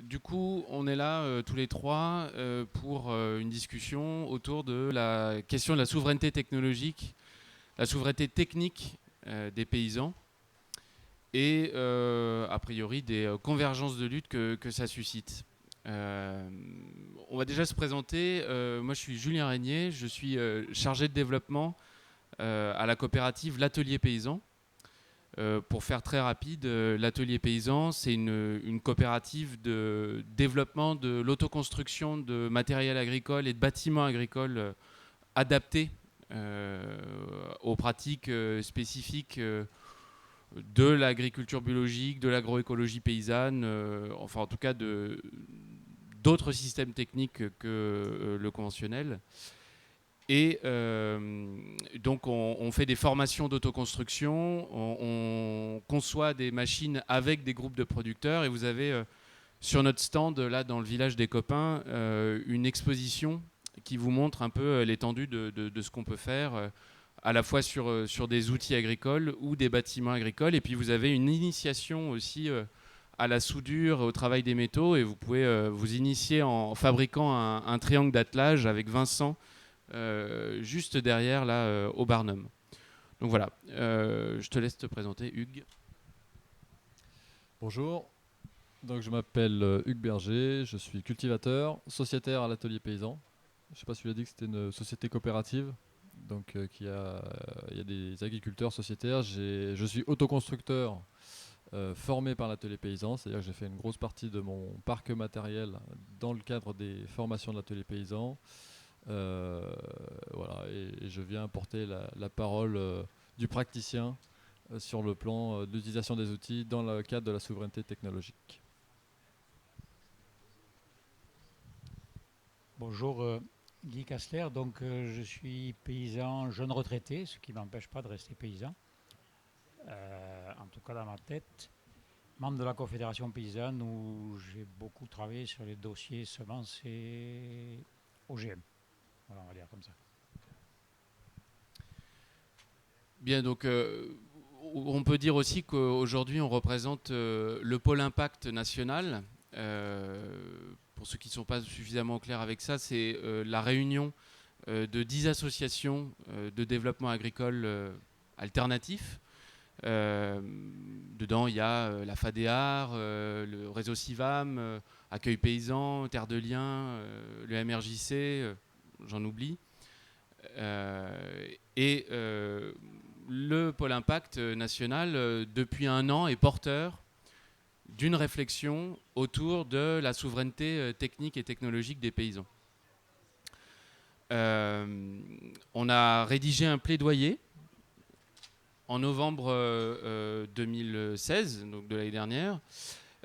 Du coup, on est là tous les trois pour une discussion autour de la question de la souveraineté technologique, la souveraineté technique des paysans et a priori des convergences de lutte que ça suscite. On va déjà se présenter. Moi, je suis Julien Régnier, je suis chargé de développement à la coopérative L'Atelier Paysan. Pour faire très rapide, l'Atelier Paysan, c'est une coopérative de développement de l'autoconstruction de matériel agricole et de bâtiments agricoles adaptés aux pratiques spécifiques de l'agriculture biologique, de l'agroécologie paysanne, enfin en tout cas d'autres systèmes techniques que le conventionnel. Et donc on fait des formations d'autoconstruction, on conçoit des machines avec des groupes de producteurs, et vous avez sur notre stand, là dans le village des copains, une exposition qui vous montre un peu l'étendue de ce qu'on peut faire, à la fois sur des outils agricoles ou des bâtiments agricoles. Et puis vous avez une initiation aussi à la soudure, au travail des métaux, et vous pouvez vous initier en fabriquant un triangle d'attelage avec Vincent, juste derrière là au Barnum. Donc voilà, je te laisse te présenter, Hugues. Bonjour, donc je m'appelle Hugues Berger, je suis cultivateur, sociétaire à l'Atelier Paysan. Je ne sais pas si tu l'as dit que c'était une société coopérative, donc il y a des agriculteurs sociétaires. Je suis autoconstructeur formé par l'Atelier Paysan, c'est-à-dire que j'ai fait une grosse partie de mon parc matériel dans le cadre des formations de l'Atelier Paysan. Voilà, et je viens apporter la parole du praticien sur le plan de l'utilisation des outils dans le cadre de la souveraineté technologique. Bonjour, Guy Kastler. Donc, je suis paysan jeune retraité, ce qui ne m'empêche pas de rester paysan, en tout cas dans ma tête. Membre de la Confédération paysanne où j'ai beaucoup travaillé sur les dossiers semences et OGM. Voilà, on va dire comme ça. Bien, donc on peut dire aussi qu'aujourd'hui on représente le pôle impact national. Pour ceux qui ne sont pas suffisamment clairs avec ça, c'est la réunion de 10 associations de développement agricole alternatif. Dedans, il y a la FADEAR, le réseau CIVAM, Accueil Paysan, Terre de Liens, le MRJC, j'en oublie. Et le pôle impact national, depuis un an, est porteur d'une réflexion autour de la souveraineté technique et technologique des paysans. On a rédigé un plaidoyer en novembre 2016, donc de l'année dernière.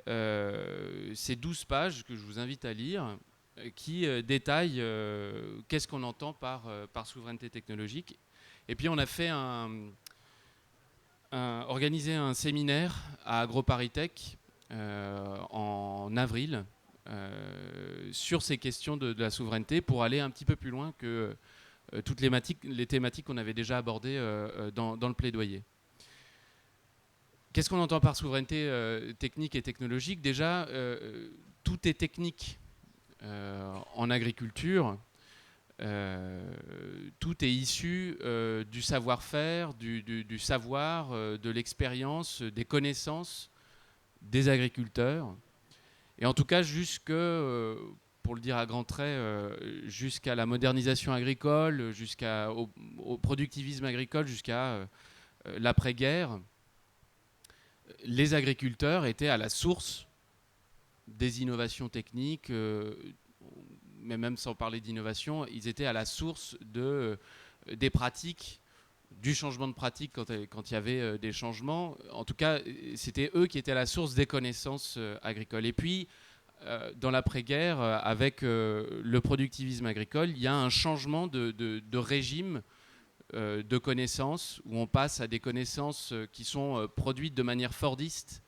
C'est 12 pages que je vous invite à lire, qui détaillent qu'est-ce qu'on entend par souveraineté technologique. Et puis on a fait organisé un séminaire à AgroParisTech en avril sur ces questions de la souveraineté, pour aller un petit peu plus loin que toutes les thématiques qu'on avait déjà abordées dans le plaidoyer. Qu'est-ce qu'on entend par souveraineté technique et technologique ? Déjà, tout est technique en agriculture. Tout est issu du savoir-faire, du savoir, de l'expérience, des connaissances des agriculteurs. Et en tout cas, pour le dire à grands traits, jusqu'à la modernisation agricole, au productivisme agricole, jusqu'à l'après-guerre, les agriculteurs étaient à la source des innovations techniques, mais même sans parler d'innovation, ils étaient à la source des pratiques, du changement de pratique quand il y avait des changements. En tout cas, c'était eux qui étaient à la source des connaissances agricoles. Et puis, dans l'après-guerre, avec le productivisme agricole, il y a un changement de régime de connaissances, où on passe à des connaissances qui sont produites de manière fordiste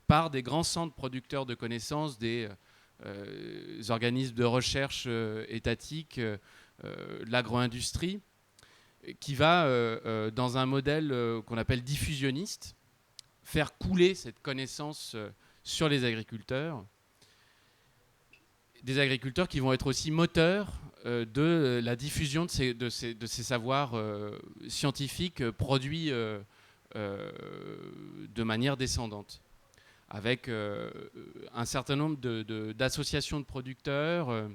par des grands centres producteurs de connaissances, des organismes de recherche étatiques, l'agro-industrie, qui va, dans un modèle qu'on appelle diffusionniste, faire couler cette connaissance sur les agriculteurs. des agriculteurs qui vont être aussi moteurs de la diffusion de ces savoirs scientifiques produits de manière descendante, avec un certain nombre d'associations de producteurs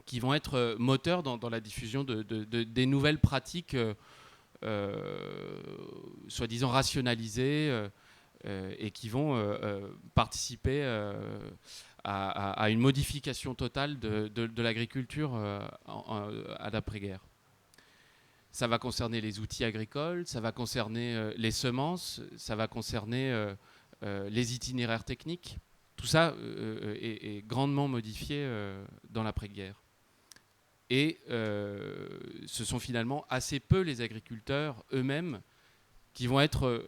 qui vont être moteurs dans la diffusion des nouvelles pratiques soi-disant rationalisées et qui vont participer à une modification totale de l'agriculture à l'après-guerre. Ça va concerner les outils agricoles, ça va concerner les semences, ça va concerner les itinéraires techniques. Tout ça est grandement modifié dans l'après-guerre. Et ce sont finalement assez peu les agriculteurs eux-mêmes qui vont être,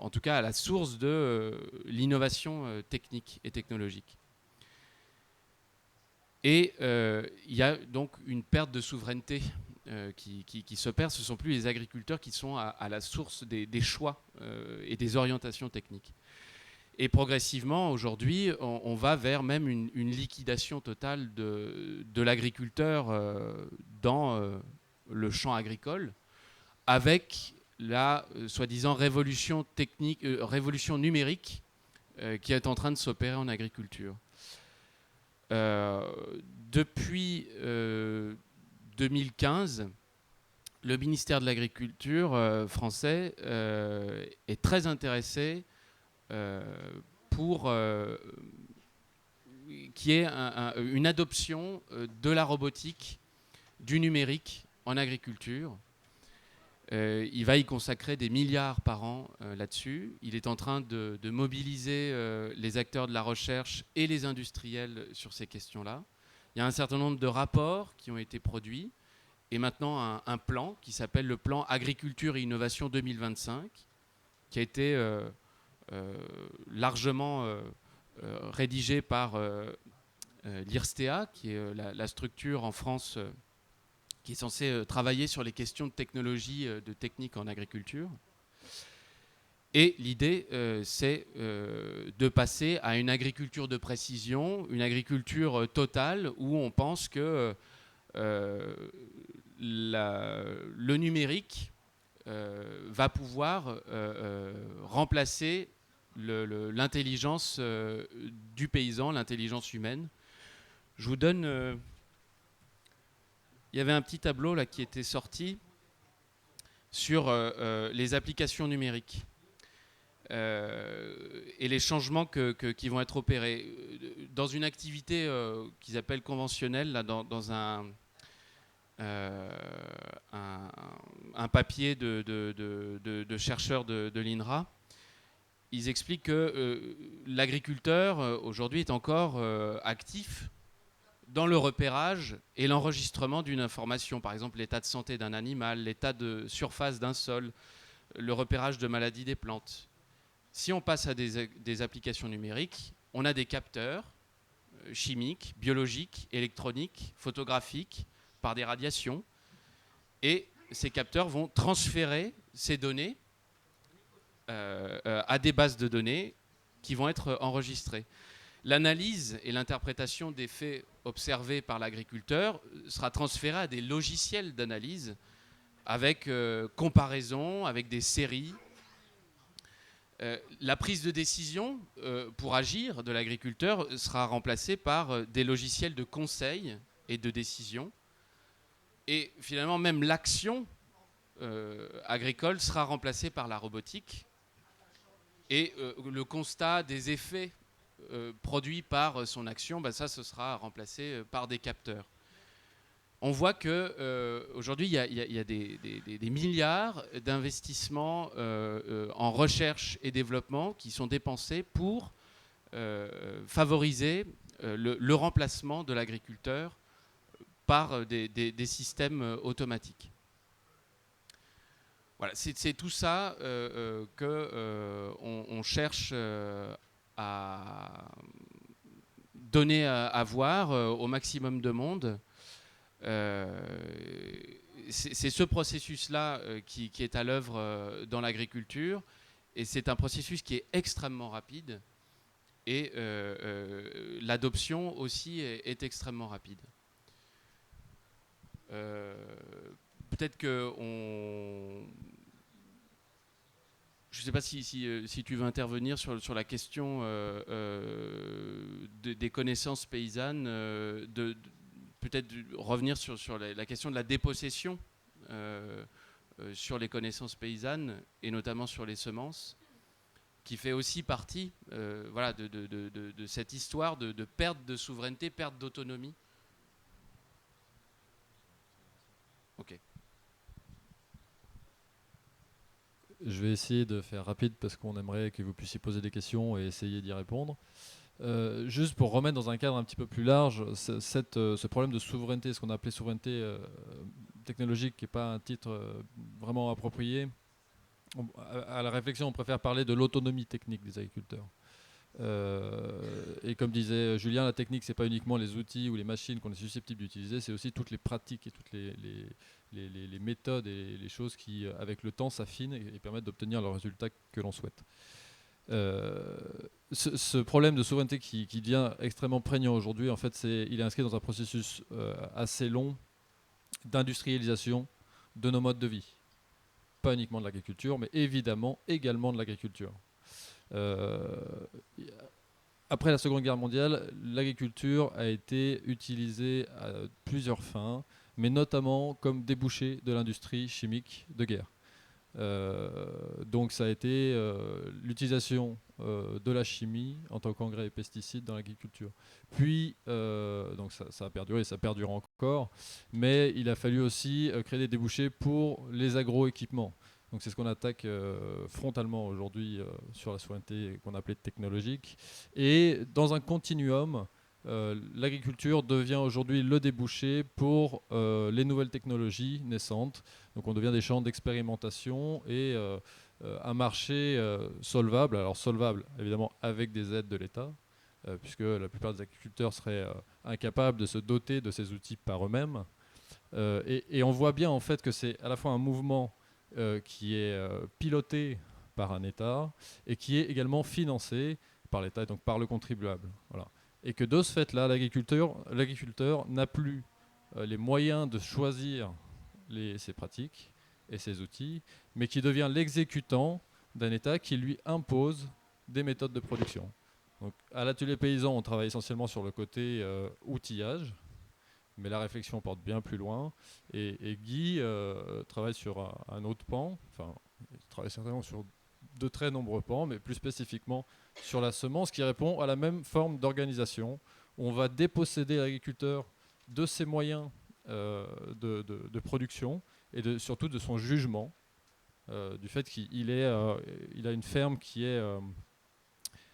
en tout cas, à la source de l'innovation technique et technologique. Et il y a donc une perte de souveraineté qui s'opère. Ce ne sont plus les agriculteurs qui sont à la source des choix et des orientations techniques. Et progressivement, aujourd'hui, on va vers même une liquidation totale de l'agriculteur dans le champ agricole, avec la soi-disant révolution technique, révolution numérique qui est en train de s'opérer en agriculture. Depuis 2015, le ministère de l'Agriculture français est très intéressé pour qu'il y ait une adoption de la robotique, du numérique en agriculture. Il va y consacrer des milliards par an là-dessus. Il est en train de mobiliser les acteurs de la recherche et les industriels sur ces questions-là. Il y a un certain nombre de rapports qui ont été produits et maintenant un plan qui s'appelle le plan Agriculture et Innovation 2025 qui a été largement rédigé par l'IRSTEA, qui est la structure en France qui est censée travailler sur les questions de technologie, de technique en agriculture. Et l'idée, c'est de passer à une agriculture de précision, une agriculture totale, où on pense que le numérique va pouvoir remplacer l'intelligence du paysan, l'intelligence humaine. Je vous donne... il y avait un petit tableau là, qui était sorti sur les applications numériques et les changements qui vont être opérés. Dans une activité qu'ils appellent conventionnelle, là, dans un papier de chercheurs de l'INRA, ils expliquent que l'agriculteur aujourd'hui est encore actif dans le repérage et l'enregistrement d'une information, par exemple l'état de santé d'un animal, l'état de surface d'un sol, le repérage de maladies des plantes. Si on passe à des applications numériques, on a des capteurs chimiques, biologiques, électroniques, photographiques, par des radiations, et ces capteurs vont transférer ces données à des bases de données qui vont être enregistrées. L'analyse et l'interprétation des faits observés par l'agriculteur sera transférée à des logiciels d'analyse avec comparaison, avec des séries. La prise de décision pour agir de l'agriculteur sera remplacée par des logiciels de conseil et de décision. Et finalement, même l'action agricole sera remplacée par la robotique. Et le constat des effets produits par son action, ça, ce sera remplacé par des capteurs. On voit qu'aujourd'hui, il y a des milliards d'investissements en recherche et développement qui sont dépensés pour favoriser le remplacement de l'agriculteur par des systèmes automatiques. Voilà, c'est tout ça qu'on cherche à donner à voir au maximum de monde. C'est ce processus-là qui est à l'œuvre dans l'agriculture, et c'est un processus qui est extrêmement rapide et l'adoption aussi est extrêmement rapide. Peut-être que je ne sais pas si tu veux intervenir sur la question des connaissances paysannes, peut-être revenir sur la question de la dépossession sur les connaissances paysannes et notamment sur les semences, qui fait aussi partie voilà, de cette histoire de perte de souveraineté, perte d'autonomie. Ok. Je vais essayer de faire rapide parce qu'on aimerait que vous puissiez poser des questions et essayer d'y répondre. Juste pour remettre dans un cadre un petit peu plus large, ce problème de souveraineté, ce qu'on a appelé souveraineté technologique, qui n'est pas un titre vraiment approprié. À la réflexion, on préfère parler de l'autonomie technique des agriculteurs. Et comme disait Julien, la technique, c'est pas uniquement les outils ou les machines qu'on est susceptible d'utiliser, c'est aussi toutes les pratiques et toutes les méthodes et les choses qui, avec le temps, s'affinent et permettent d'obtenir le résultat que l'on souhaite. Ce problème de souveraineté qui devient extrêmement prégnant aujourd'hui, en fait, il est inscrit dans un processus assez long d'industrialisation de nos modes de vie. Pas uniquement de l'agriculture, mais évidemment également de l'agriculture. Après la Seconde Guerre mondiale, l'agriculture a été utilisée à plusieurs fins, mais notamment comme débouché de l'industrie chimique de guerre. Donc ça a été l'utilisation de la chimie en tant qu'engrais et pesticides dans l'agriculture. Puis, donc ça a perduré et ça perdure encore, mais il a fallu aussi créer des débouchés pour les agroéquipements. Donc c'est ce qu'on attaque frontalement aujourd'hui sur la souveraineté qu'on appelait technologique. Et dans un continuum, l'agriculture devient aujourd'hui le débouché pour les nouvelles technologies naissantes. Donc on devient des champs d'expérimentation et un marché solvable. Alors solvable évidemment avec des aides de l'État, puisque la plupart des agriculteurs seraient incapables de se doter de ces outils par eux-mêmes. Et on voit bien en fait que c'est à la fois un mouvement qui est piloté par un État et qui est également financé par l'État et donc par le contribuable. Voilà. Et que de ce fait-là, l'agriculteur n'a plus les moyens de choisir ses pratiques et ses outils, mais qui devient l'exécutant d'un État qui lui impose des méthodes de production. Donc, à l'atelier paysan, on travaille essentiellement sur le côté outillage, mais la réflexion porte bien plus loin. Et Guy travaille sur un autre pan, enfin, il travaille certainement sur de très nombreux pans, mais plus spécifiquement sur la semence qui répond à la même forme d'organisation. On va déposséder l'agriculteur de ses moyens de production et surtout de son jugement, du fait qu'il a une ferme qui est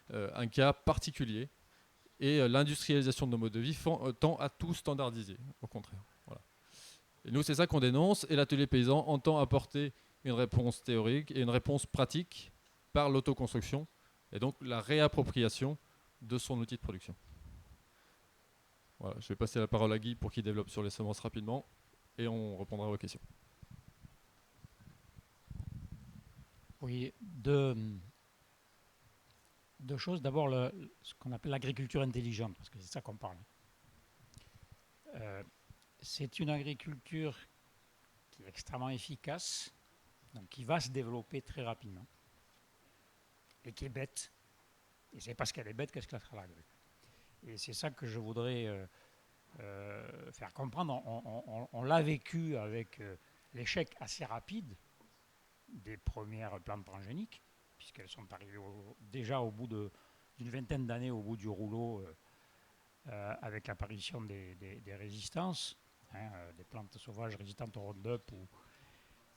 un cas particulier. Et l'industrialisation de nos modes de vie tend à tout standardiser, au contraire. Voilà. Et nous, c'est ça qu'on dénonce, et l'atelier paysan entend apporter une réponse théorique et une réponse pratique par l'autoconstruction, et donc la réappropriation de son outil de production. Voilà, je vais passer la parole à Guy pour qu'il développe sur les semences rapidement, et on répondra à vos questions. Oui, deux choses. D'abord, ce qu'on appelle l'agriculture intelligente, parce que c'est ça qu'on parle. C'est une agriculture qui est extrêmement efficace, donc qui va se développer très rapidement, et qui est bête. Et c'est parce qu'elle est bête qu'elle sera la grue. Et c'est ça que je voudrais faire comprendre. On l'a vécu avec l'échec assez rapide des premières plantes transgéniques, puisqu'elles sont arrivées déjà au bout d'une vingtaine d'années au bout du rouleau avec l'apparition des résistances, des plantes sauvages résistantes au Roundup ou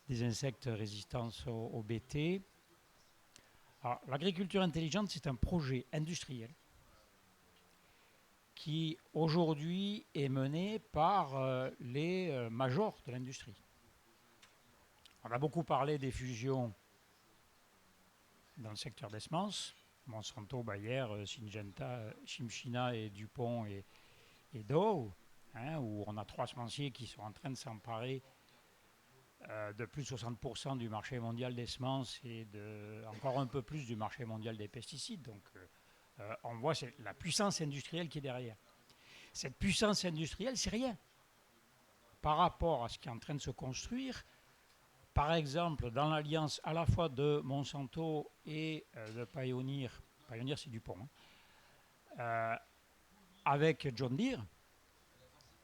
des insectes résistants au BT. Alors, l'agriculture intelligente, c'est un projet industriel qui aujourd'hui est mené par les majors de l'industrie. On a beaucoup parlé des fusions dans le secteur des semences, Monsanto, Bayer, Syngenta, Chimchina et Dupont et Dow, où on a 3 semenciers qui sont en train de s'emparer de plus de 60% du marché mondial des semences et encore un peu plus du marché mondial des pesticides. Donc on voit la puissance industrielle qui est derrière. Cette puissance industrielle, c'est rien par rapport à ce qui est en train de se construire. Par exemple, dans l'alliance à la fois de Monsanto et de Pioneer, Pioneer c'est Dupont, avec John Deere.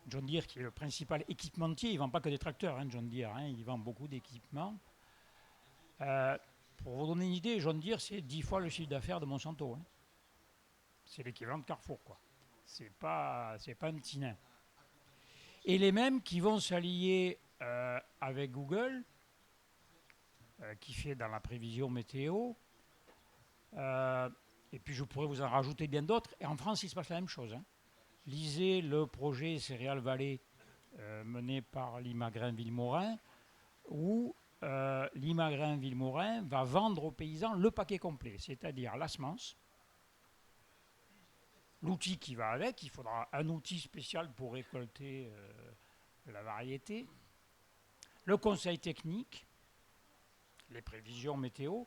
John Deere qui est le principal équipementier, il ne vend pas que des tracteurs, John Deere, il vend beaucoup d'équipements. Pour vous donner une idée, John Deere c'est 10 fois le chiffre d'affaires de Monsanto. C'est l'équivalent de Carrefour, quoi. C'est pas un petit nain. Et les mêmes qui vont s'allier avec Google, qui fait dans la prévision météo, et puis je pourrais vous en rajouter bien d'autres. Et en France, il se passe la même chose. Lisez le projet Céréales Vallée mené par Limagrain-Villemorin, où Limagrain-Villemorin va vendre aux paysans le paquet complet, c'est-à-dire la semence, l'outil qui va avec, il faudra un outil spécial pour récolter la variété, le conseil technique, les prévisions météo.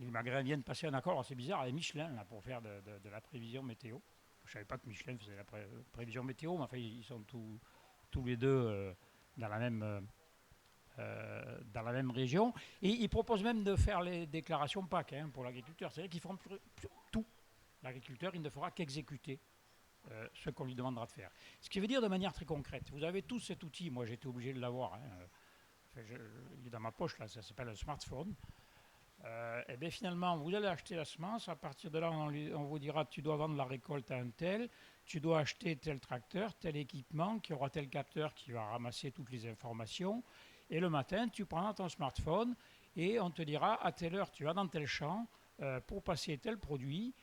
Limagrain vient de passer un accord assez bizarre avec Michelin là, pour faire de la prévision météo. Je ne savais pas que Michelin faisait la prévision météo, mais enfin, ils sont tous les deux dans la même région. Et ils proposent même de faire les déclarations PAC pour l'agriculteur. C'est-à-dire qu'ils feront tout. L'agriculteur, il ne fera qu'exécuter ce qu'on lui demandera de faire. Ce qui veut dire de manière très concrète, vous avez tous cet outil, moi j'étais obligé de l'avoir, il est dans ma poche, là, ça s'appelle un smartphone. Et bien finalement, vous allez acheter la semence, à partir de là, on vous dira tu dois vendre la récolte à un tel, tu dois acheter tel tracteur, tel équipement, qui aura tel capteur qui va ramasser toutes les informations. Et le matin, tu prends ton smartphone et on te dira à telle heure, tu vas dans tel champ pour passer tel produit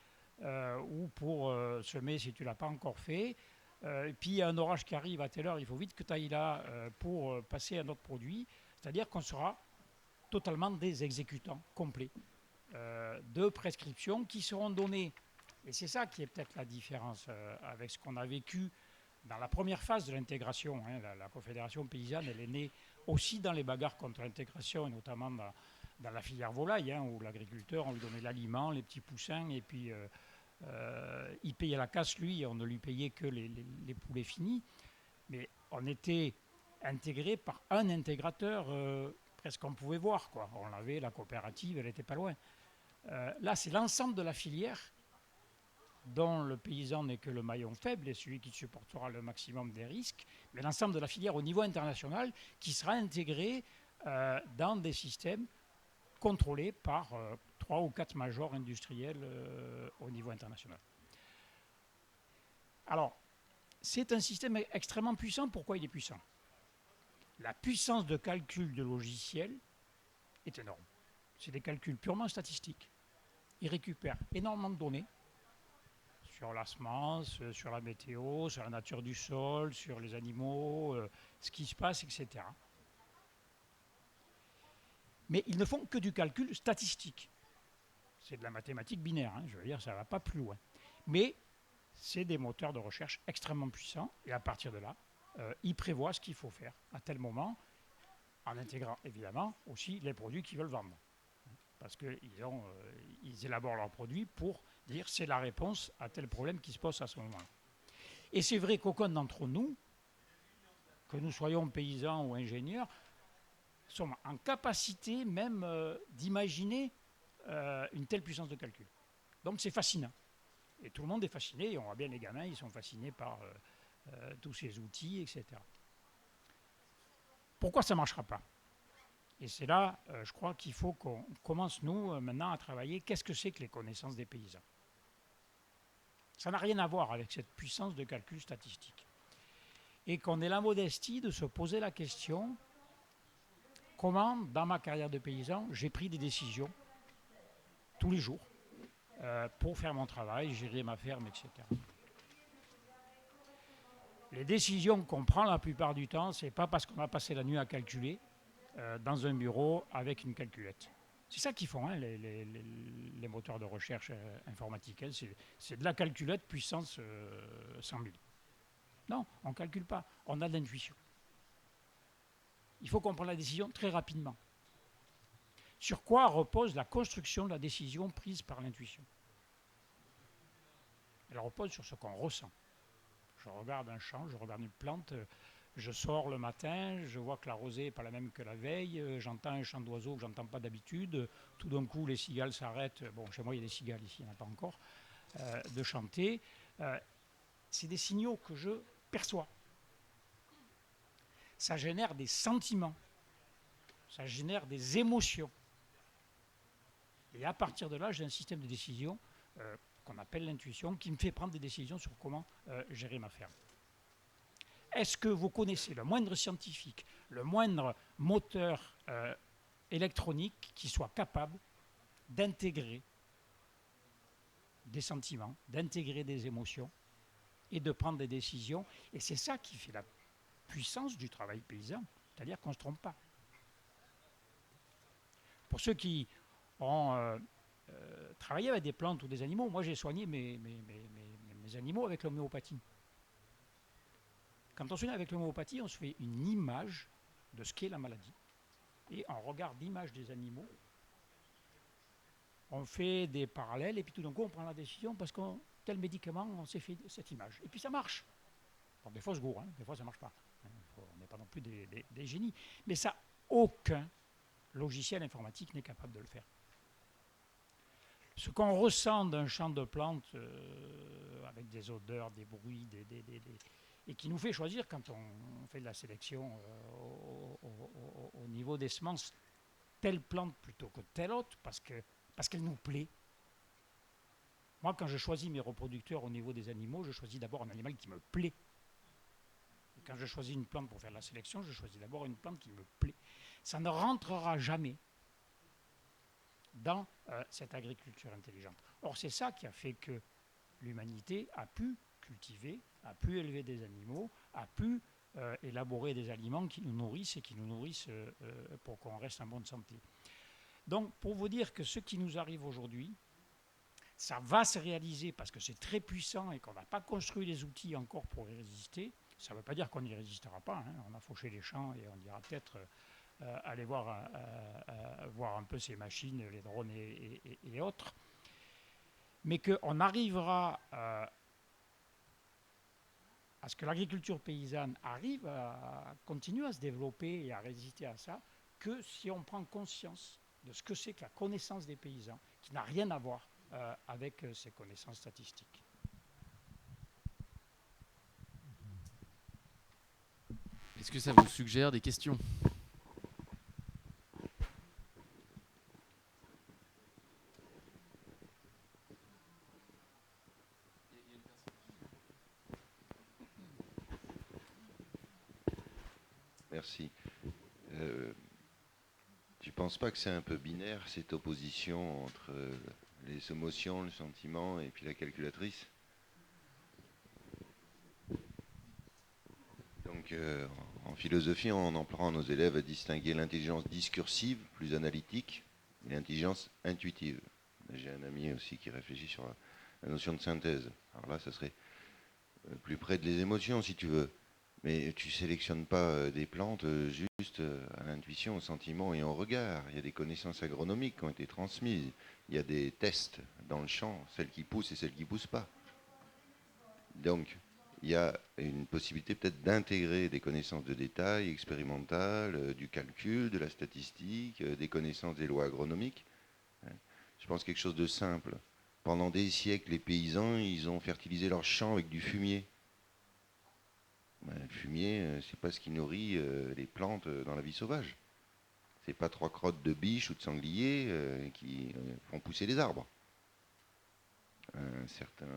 ou pour semer si tu ne l'as pas encore fait. Et puis il y a un orage qui arrive à telle heure, il faut vite que tu ailles là pour passer un autre produit. C'est-à-dire qu'on sera totalement des exécutants complets de prescriptions qui seront données. Et c'est ça qui est peut-être la différence avec ce qu'on a vécu dans la première phase de l'intégration. La Confédération paysanne, elle est née aussi dans les bagarres contre l'intégration, et notamment dans la filière volaille, où l'agriculteur, on lui donnait l'aliment, les petits poussins, et puis il payait la casse, lui, et on ne lui payait que les poulets finis. Mais on était intégré par un intégrateur presque qu'on pouvait voir, quoi. On l'avait, la coopérative, elle n'était pas loin. Là, c'est l'ensemble de la filière dont le paysan n'est que le maillon faible et celui qui supportera le maximum des risques, mais l'ensemble de la filière au niveau international qui sera intégré dans des systèmes contrôlés par 3 ou 4 majors industriels au niveau international. Alors, c'est un système extrêmement puissant. Pourquoi il est puissant ? La puissance de calcul de logiciels est énorme. C'est des calculs purement statistiques. Ils récupèrent énormément de données sur la semence, sur la météo, sur la nature du sol, sur les animaux, ce qui se passe, etc. Mais ils ne font que du calcul statistique. C'est de la mathématique binaire, je veux dire, ça ne va pas plus loin. Mais c'est des moteurs de recherche extrêmement puissants, et à partir de là, ils prévoient ce qu'il faut faire à tel moment, en intégrant évidemment aussi les produits qu'ils veulent vendre. Parce qu'ils élaborent leurs produits pour dire c'est la réponse à tel problème qui se pose à ce moment-là. Et c'est vrai qu'aucun d'entre nous, que nous soyons paysans ou ingénieurs, sommes en capacité même d'imaginer une telle puissance de calcul. Donc c'est fascinant. Et tout le monde est fasciné, et on voit bien les gamins, ils sont fascinés par tous ces outils, etc. Pourquoi ça ne marchera pas ? Et c'est là, je crois qu'il faut qu'on commence, nous, maintenant, à travailler. Qu'est-ce que c'est que les connaissances des paysans ? Ça n'a rien à voir avec cette puissance de calcul statistique. Et qu'on ait la modestie de se poser la question, comment, dans ma carrière de paysan, j'ai pris des décisions tous les jours pour faire mon travail, gérer ma ferme, etc. Les décisions qu'on prend la plupart du temps, ce n'est pas parce qu'on a passé la nuit à calculer dans un bureau avec une calculette. C'est ça qu'ils font, les moteurs de recherche informatiques. C'est de la calculette puissance 100 000. Non, on ne calcule pas, on a de l'intuition. Il faut qu'on prenne la décision très rapidement. Sur quoi repose la construction de la décision prise par l'intuition? Elle repose sur ce qu'on ressent. Je regarde un champ, je regarde une plante, je sors le matin, je vois que la rosée n'est pas la même que la veille, j'entends un chant d'oiseau que je n'entends pas d'habitude, tout d'un coup les cigales s'arrêtent, bon chez moi il y a des cigales, ici il n'y en a pas encore, de chanter. C'est des signaux que je perçois. Ça génère des sentiments, ça génère des émotions. Et à partir de là, j'ai un système de décision qu'on appelle l'intuition, qui me fait prendre des décisions sur comment gérer ma ferme. Est-ce que vous connaissez le moindre scientifique, le moindre moteur électronique qui soit capable d'intégrer des sentiments, d'intégrer des émotions et de prendre des décisions? Et c'est ça qui fait la puissance du travail paysan, c'est-à-dire qu'on ne se trompe pas. Pour ceux qui ont travaillé avec des plantes ou des animaux, moi j'ai soigné mes animaux avec l'homéopathie. Quand on soigne avec l'homéopathie, on se fait une image de ce qu'est la maladie. Et on regarde l'image des animaux, on fait des parallèles, et puis tout d'un coup, on prend la décision parce que tel médicament, on s'est fait cette image. Et puis ça marche. Bon, des fois, je gourre, des fois, ça ne marche pas. On n'est pas non plus des génies. Mais ça, aucun logiciel informatique n'est capable de le faire. Ce qu'on ressent d'un champ de plantes avec des odeurs, des bruits, et qui nous fait choisir quand on fait de la sélection au niveau des semences, telle plante plutôt que telle autre, parce qu'elle nous plaît. Moi, quand je choisis mes reproducteurs au niveau des animaux, je choisis d'abord un animal qui me plaît. Et quand je choisis une plante pour faire de la sélection, je choisis d'abord une plante qui me plaît. Ça ne rentrera jamais dans cette agriculture intelligente. Or, c'est ça qui a fait que l'humanité a pu cultiver, a pu élever des animaux, a pu élaborer des aliments qui nous nourrissent et qui nous nourrissent pour qu'on reste en bonne santé. Donc, pour vous dire que ce qui nous arrive aujourd'hui, ça va se réaliser parce que c'est très puissant et qu'on n'a pas construit les outils encore pour y résister. Ça ne veut pas dire qu'on n'y résistera pas. On a fauché les champs et on ira peut-être aller voir un peu ces machines, les drones et autres. Mais qu'on arrivera à ce que l'agriculture paysanne arrive à continuer à se développer et à résister à ça, que si on prend conscience de ce que c'est que la connaissance des paysans, qui n'a rien à voir avec ces connaissances statistiques. Est-ce que ça vous suggère des questions? Merci. Tu ne penses pas que c'est un peu binaire, cette opposition entre les émotions, le sentiment et puis la calculatrice? Donc, en philosophie, on apprend à nos élèves à distinguer l'intelligence discursive, plus analytique, et l'intelligence intuitive. J'ai un ami aussi qui réfléchit sur la notion de synthèse. Alors là, ça serait plus près de les émotions, si tu veux. Mais tu sélectionnes pas des plantes juste à l'intuition, au sentiment et au regard. Il y a des connaissances agronomiques qui ont été transmises. Il y a des tests dans le champ, celles qui poussent et celles qui ne poussent pas. Donc, il y a une possibilité peut-être d'intégrer des connaissances de détail expérimentales, du calcul, de la statistique, des connaissances des lois agronomiques. Je pense quelque chose de simple. Pendant des siècles, les paysans, ils ont fertilisé leurs champs avec du fumier. Le fumier, c'est pas ce qui nourrit les plantes dans la vie sauvage. C'est pas 3 crottes de biche ou de sanglier qui font pousser les arbres. Un certain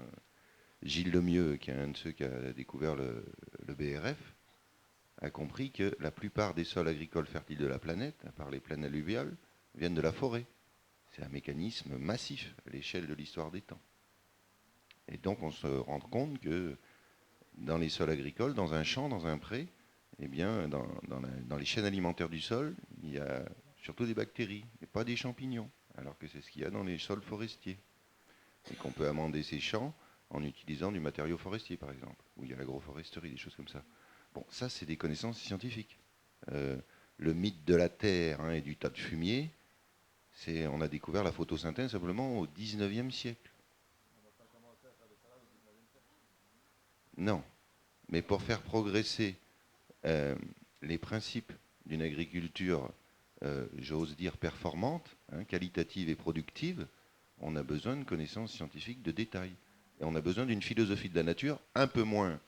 Gilles Lemieux, qui est un de ceux qui a découvert le BRF, a compris que la plupart des sols agricoles fertiles de la planète, à part les plaines alluviales, viennent de la forêt. C'est un mécanisme massif à l'échelle de l'histoire des temps. Et donc on se rend compte que dans les sols agricoles, dans un champ, dans un pré, eh bien, dans les chaînes alimentaires du sol, il y a surtout des bactéries, et pas des champignons, alors que c'est ce qu'il y a dans les sols forestiers. Et qu'on peut amender ces champs en utilisant du matériau forestier, par exemple, où il y a l'agroforesterie, des choses comme ça. Bon, ça, c'est des connaissances scientifiques. Le mythe de la terre et du tas de fumier, On a découvert la photosynthèse simplement au 19e siècle. Non, mais pour faire progresser les principes d'une agriculture, j'ose dire, performante, qualitative et productive, on a besoin de connaissances scientifiques de détail. Et on a besoin d'une philosophie de la nature un peu moins,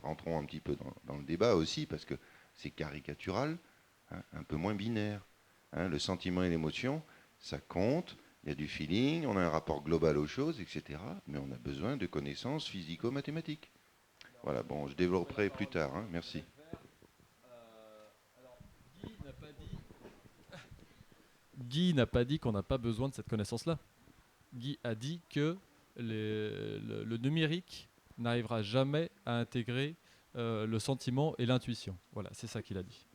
rentrons un petit peu dans le débat aussi, parce que c'est caricatural, un peu moins binaire. Le sentiment et l'émotion, ça compte, il y a du feeling, on a un rapport global aux choses, etc. Mais on a besoin de connaissances physico-mathématiques. Voilà, bon, je développerai plus tard, merci. Guy n'a pas dit qu'on n'a pas besoin de cette connaissance-là. Guy a dit que le numérique n'arrivera jamais à intégrer le sentiment et l'intuition. Voilà, c'est ça qu'il a dit.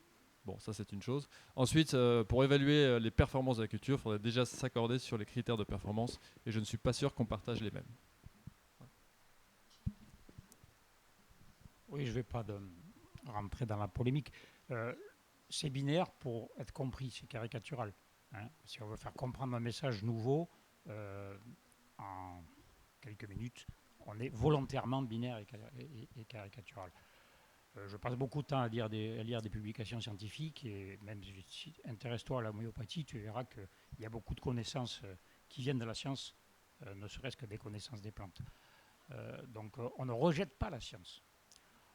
Bon, ça c'est une chose. Ensuite, pour évaluer les performances de la culture, il faudrait déjà s'accorder sur les critères de performance, et je ne suis pas sûr qu'on partage les mêmes. Oui, je ne vais pas rentrer dans la polémique. C'est binaire pour être compris, c'est caricatural. Si on veut faire comprendre un message nouveau, en quelques minutes, on est volontairement binaire et caricatural. Je passe beaucoup de temps à lire des publications scientifiques, et même si intéresse-toi à la homéopathie, tu verras qu'il y a beaucoup de connaissances qui viennent de la science, ne serait-ce que des connaissances des plantes. Donc on ne rejette pas la science.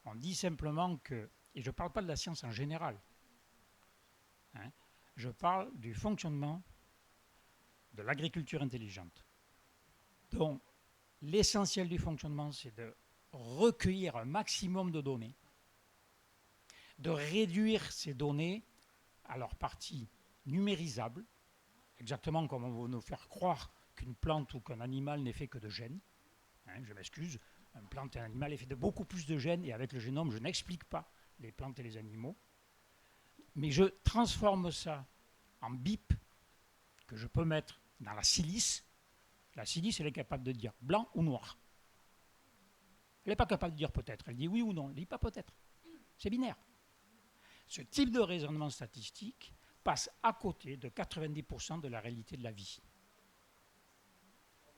On dit simplement que, et je ne parle pas de la science en général, je parle du fonctionnement de l'agriculture intelligente, dont l'essentiel du fonctionnement, c'est de recueillir un maximum de données, de réduire ces données à leur partie numérisable, exactement comme on veut nous faire croire qu'une plante ou qu'un animal n'est fait que de gènes. Je m'excuse, une plante et un animal est fait de beaucoup plus de gènes, et avec le génome, je n'explique pas les plantes et les animaux. Mais je transforme ça en BIP que je peux mettre dans la silice. La silice, elle est capable de dire blanc ou noir. Elle n'est pas capable de dire peut-être. Elle dit oui ou non. Elle ne dit pas peut-être. C'est binaire. Ce type de raisonnement statistique passe à côté de 90% de la réalité de la vie.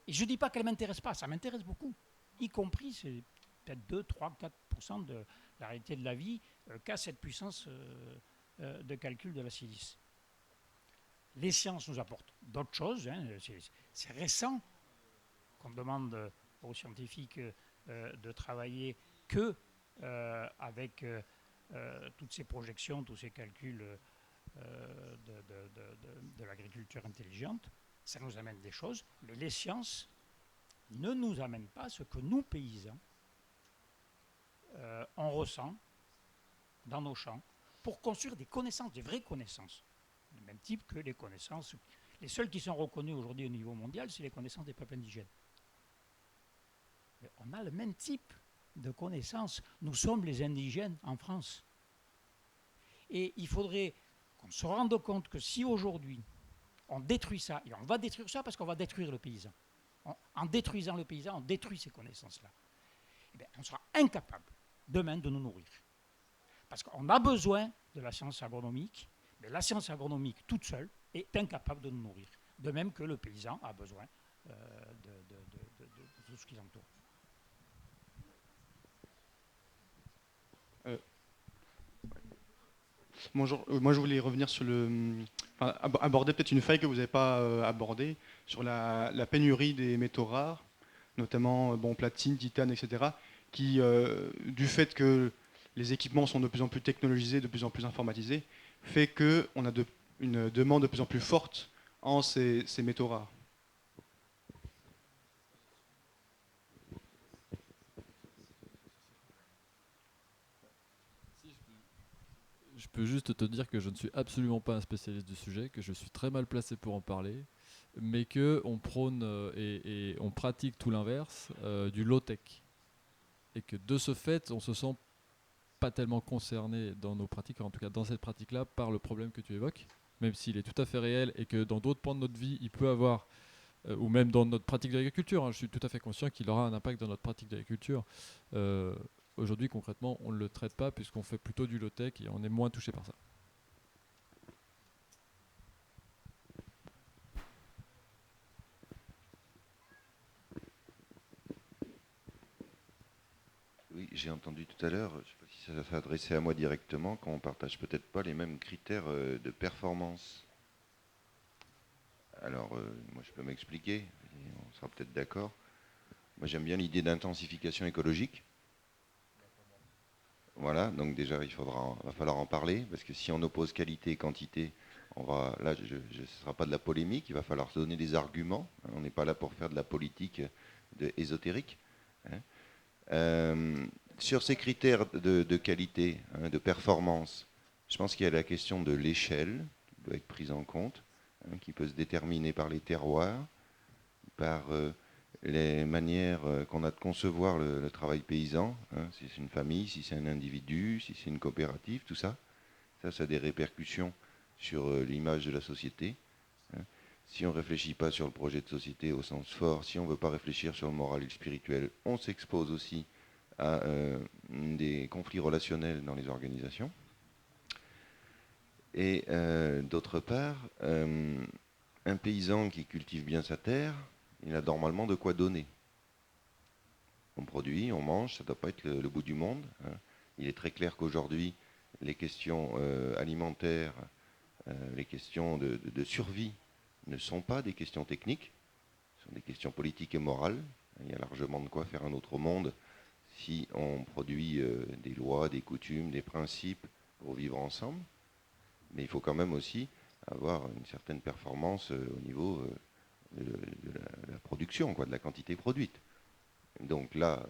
Et je ne dis pas qu'elle ne m'intéresse pas. Ça m'intéresse beaucoup. Y compris, c'est peut-être 2, 3, 4% de la réalité de la vie qu'a cette puissance de calcul de la silice. Les sciences nous apportent d'autres choses. C'est récent qu'on demande aux scientifiques de travailler que avec toutes ces projections, tous ces calculs de l'agriculture intelligente. Ça nous amène des choses, mais les sciences ne nous amènent pas ce que nous, paysans, on ressent dans nos champs pour construire des connaissances, des vraies connaissances, du même type que les connaissances. Les seules qui sont reconnues aujourd'hui au niveau mondial, c'est les connaissances des peuples indigènes. Mais on a le même type de connaissances. Nous sommes les indigènes en France. Et il faudrait qu'on se rende compte que si aujourd'hui on détruit ça, et on va détruire ça parce qu'on va détruire le paysan, en détruisant le paysan, on détruit ces connaissances-là, eh bien, on sera incapable demain de nous nourrir. Parce qu'on a besoin de la science agronomique, mais la science agronomique toute seule est incapable de nous nourrir. De même que le paysan a besoin de tout ce qui l'entoure. Bonjour, moi je voulais revenir sur aborder peut-être une faille que vous n'avez pas abordée, sur la pénurie des métaux rares, notamment platine, titane, etc., qui, du fait que les équipements sont de plus en plus technologisés, de plus en plus informatisés, fait qu'on a une demande de plus en plus forte en ces métaux rares. Je peux juste te dire que je ne suis absolument pas un spécialiste du sujet, que je suis très mal placé pour en parler, mais qu'on prône et on pratique tout l'inverse, du low-tech. Et que de ce fait, on se sent pas tellement concerné dans nos pratiques, en tout cas dans cette pratique-là, par le problème que tu évoques, même s'il est tout à fait réel et que dans d'autres pans de notre vie, il peut avoir, ou même dans notre pratique d'agriculture, je suis tout à fait conscient qu'il aura un impact dans notre pratique d'agriculture. Aujourd'hui, concrètement, on ne le traite pas puisqu'on fait plutôt du low-tech et on est moins touché par ça. j'ai entendu tout à l'heure, je ne sais pas si ça s'adressait à moi directement, qu'on ne partage peut-être pas les mêmes critères de performance. Alors, moi je peux m'expliquer, et on sera peut-être d'accord. Moi j'aime bien l'idée d'intensification écologique. Voilà, donc déjà va falloir en parler, parce que si on oppose qualité et quantité, là ce ne sera pas de la polémique, il va falloir se donner des arguments. On n'est pas là pour faire de la politique ésotérique. Hein. Sur ces critères de qualité, hein, de performance, je pense qu'il y a la question de l'échelle qui doit être prise en compte, hein, qui peut se déterminer par les terroirs, par les manières qu'on a de concevoir le travail paysan, hein, si c'est une famille, si c'est un individu, si c'est une coopérative, tout ça. Ça a des répercussions sur l'image de la société. Hein. Si on ne réfléchit pas sur le projet de société au sens fort, si on ne veut pas réfléchir sur le moral et le spirituel, on s'expose aussi à des conflits relationnels dans les organisations. Et d'autre part, un paysan qui cultive bien sa terre, il a normalement de quoi donner. On produit, on mange, ça ne doit pas être le bout du monde. Hein. Il est très clair qu'aujourd'hui, les questions alimentaires, les questions de survie ne sont pas des questions techniques, ce sont des questions politiques et morales. Il y a largement de quoi faire un autre monde si on produit des lois, des coutumes, des principes pour vivre ensemble. Mais il faut quand même aussi avoir une certaine performance au niveau de la production, quoi, de la quantité produite. Donc là,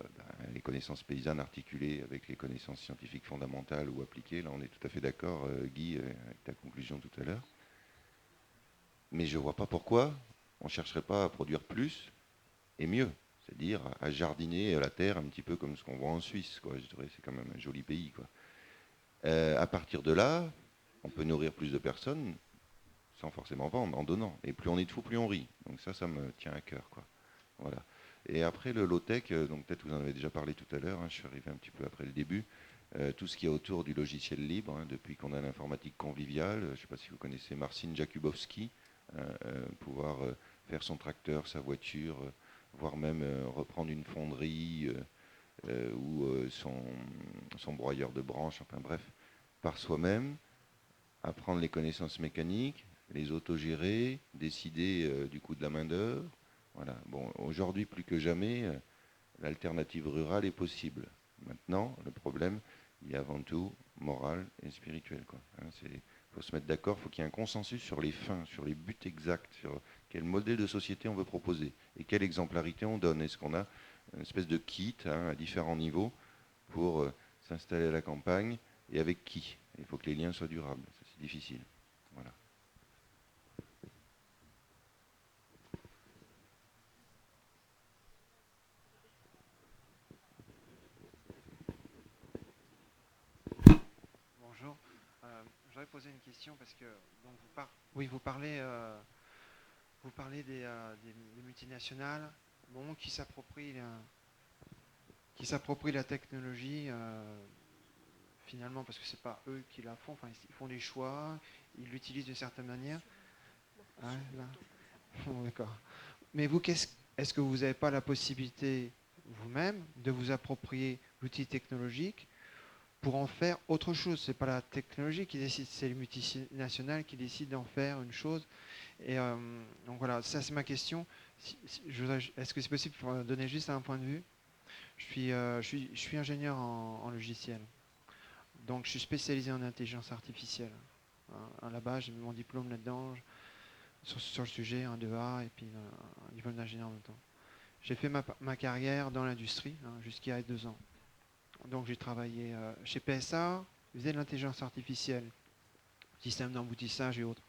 les connaissances paysannes articulées avec les connaissances scientifiques fondamentales ou appliquées, là on est tout à fait d'accord, Guy, avec ta conclusion tout à l'heure. Mais je ne vois pas pourquoi on ne chercherait pas à produire plus et mieux. C'est-à-dire à jardiner la terre un petit peu comme ce qu'on voit en Suisse, quoi. Je dirais c'est quand même un joli pays, quoi. À partir de là, on peut nourrir plus de personnes sans forcément vendre, en donnant. Et plus on est de fous, plus on rit. Donc ça me tient à cœur, quoi. Voilà. Et après le low-tech, donc peut-être vous en avez déjà parlé tout à l'heure, hein, je suis arrivé un petit peu après le début, tout ce qui est autour du logiciel libre, hein, depuis qu'on a l'informatique conviviale, je ne sais pas si vous connaissez Marcin Jakubowski, pouvoir faire son tracteur, sa voiture, voire même reprendre une fonderie ou son broyeur de branches, enfin bref, par soi-même, apprendre les connaissances mécaniques, les autogérer, décider du coût de la main-d'œuvre. Voilà. Bon, aujourd'hui, plus que jamais, l'alternative rurale est possible. Maintenant, le problème, il est avant tout moral et spirituel, quoi. Hein, faut se mettre d'accord, il faut qu'il y ait un consensus sur les fins, sur les buts exacts, sur quel modèle de société on veut proposer et quelle exemplarité on donne. Est-ce qu'on a une espèce de kit, hein, à différents niveaux pour s'installer à la campagne et avec qui? Il faut que les liens soient durables. Ça, c'est difficile. Voilà. Bonjour. Je voudrais poser une question parce que donc vous parlez des multinationales, bon, qui s'approprient la technologie finalement parce que c'est pas eux qui la font. Enfin, ils font des choix, ils l'utilisent de certaine manière. Hein, là. Bon, d'accord. Mais vous, est-ce que vous n'avez pas la possibilité vous-même de vous approprier l'outil technologique pour en faire autre chose? C'est pas la technologie qui décide, c'est les multinationales qui décident d'en faire une chose. Et donc voilà, ça c'est ma question. Est-ce que c'est possible pour donner juste un point de vue? Je suis ingénieur en logiciel. Donc je suis spécialisé en intelligence artificielle. Hein, là-bas, j'ai mon diplôme là-dedans, sur le sujet, un 2A et puis un diplôme d'ingénieur en même temps. J'ai fait ma carrière dans l'industrie, hein, jusqu'à 2 ans. Donc j'ai travaillé chez PSA, je faisais de l'intelligence artificielle, système d'emboutissage et autres.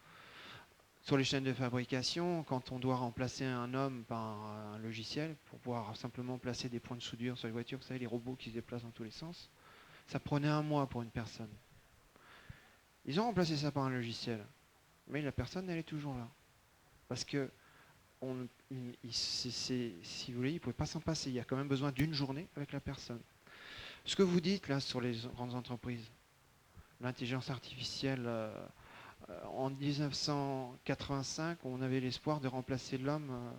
Sur les chaînes de fabrication, quand on doit remplacer un homme par un logiciel pour pouvoir simplement placer des points de soudure sur les voitures, vous savez, les robots qui se déplacent dans tous les sens, ça prenait 1 mois pour une personne. Ils ont remplacé ça par un logiciel, mais la personne, elle est toujours là. Parce que, si vous voulez, il ne pouvait pas s'en passer. Il y a quand même besoin d'une journée avec la personne. Ce que vous dites là sur les grandes entreprises, l'intelligence artificielle, en 1985, on avait l'espoir de remplacer l'homme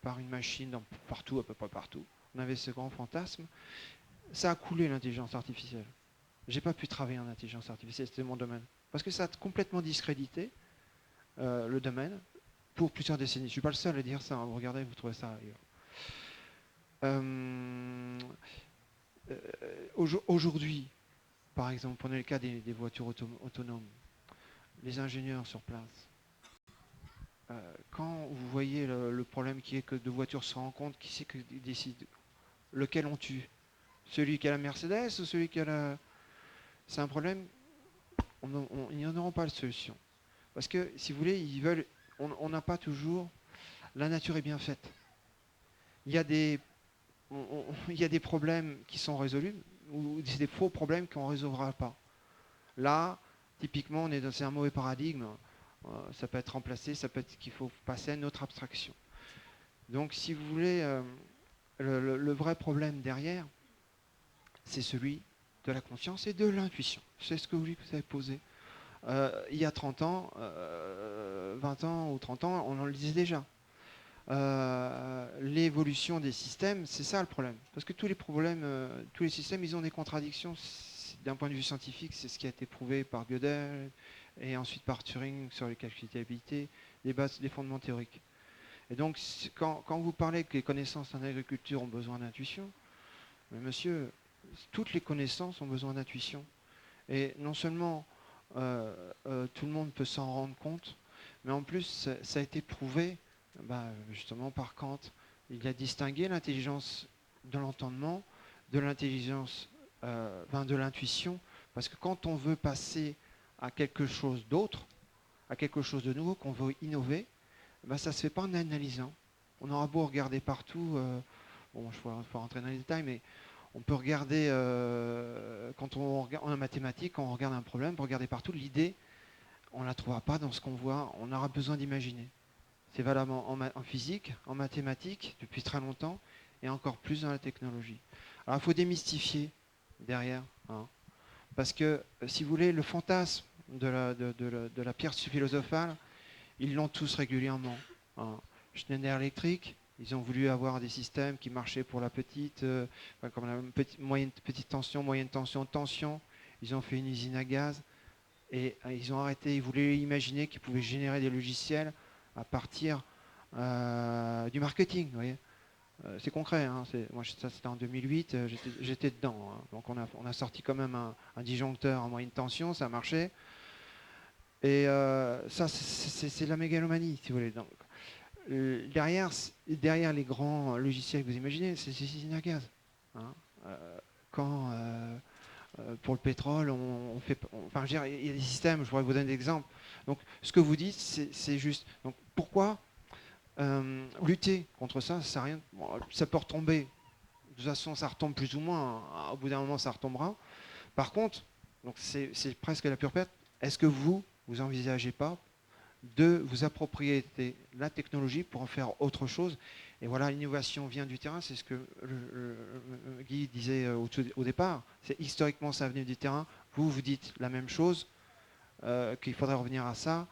par une machine partout, à peu près partout. On avait ce grand fantasme. ça a coulé l'intelligence artificielle. J'ai pas pu travailler en intelligence artificielle, c'était mon domaine. Parce que ça a complètement discrédité le domaine pour plusieurs décennies. Je suis pas le seul à dire ça, hein. Vous regardez, vous trouvez ça ailleurs. Aujourd'hui, par exemple, prenez le cas des voitures autonomes, les ingénieurs sur place. Quand vous voyez le problème qui est que deux voitures se rencontrent, qui c'est qui décide lequel on tue? Celui qui a la Mercedes ou celui qui a la... C'est un problème, ils n'y en auront pas de solution. Parce que, si vous voulez, on n'a pas toujours... La nature est bien faite. Il y a des problèmes qui sont résolus, ou des faux problèmes qu'on ne résolvera pas. Là, typiquement, c'est un mauvais paradigme. Ça peut être remplacé, ça peut être qu'il faut passer à une autre abstraction. Donc, si vous voulez, le vrai problème derrière, c'est celui de la conscience et de l'intuition. C'est ce que vous avez posé. Il y a 30 ans, 20 ans ou 30 ans, on en le disait déjà. L'évolution des systèmes, c'est ça le problème. Parce que tous les problèmes, tous les systèmes, ils ont des contradictions. D'un point de vue scientifique, c'est ce qui a été prouvé par Gödel et ensuite par Turing sur les calculabilités, les bases, les fondements théoriques. Et donc, quand vous parlez que les connaissances en agriculture ont besoin d'intuition, mais monsieur, toutes les connaissances ont besoin d'intuition. Et non seulement tout le monde peut s'en rendre compte, mais en plus, ça a été prouvé justement par Kant. Il a distingué l'intelligence de l'entendement de l'intelligence, de l'intuition, parce que quand on veut passer à quelque chose d'autre, à quelque chose de nouveau, qu'on veut innover, ça ne se fait pas en analysant. On aura beau regarder partout, bon, je ne vais pas rentrer dans les détails, mais on peut regarder, quand on regarde en mathématiques, quand on regarde un problème, on peut regarder partout, l'idée, on ne la trouvera pas dans ce qu'on voit, on aura besoin d'imaginer. C'est valable en physique, en mathématiques, depuis très longtemps, et encore plus dans la technologie. Alors il faut démystifier derrière, hein, parce que, si vous voulez, le fantasme de la pierre philosophale, ils l'ont tous régulièrement. Hein. Schneider Electric, ils ont voulu avoir des systèmes qui marchaient pour la petite, comme la petite tension, moyenne tension, tension. Ils ont fait une usine à gaz et ils ont arrêté. Ils voulaient imaginer qu'ils pouvaient générer des logiciels à partir du marketing. Vous voyez, c'est concret. Hein, moi, ça c'était en 2008. J'étais dedans. Hein. Donc on a sorti quand même un disjoncteur en moyenne tension. Ça a marché. Et ça, c'est la mégalomanie, si vous voulez. Donc, derrière les grands logiciels que vous imaginez, c'est ces usines à gaz. Hein. Quand pour le pétrole, enfin, il y a des systèmes, je pourrais vous donner des exemples. Donc, ce que vous dites, c'est juste. Donc, pourquoi lutter contre ça, ça sert à rien. Bon, ça peut retomber. De toute façon, ça retombe plus ou moins. Au bout d'un moment, ça retombera. Par contre, donc c'est presque la pure perte. Est-ce que vous envisagez pas de vous approprier la technologie pour en faire autre chose? Et voilà, l'innovation vient du terrain, c'est ce que Guy disait au départ. C'est historiquement, ça venait du terrain. Vous dites la même chose, qu'il faudrait revenir à ça.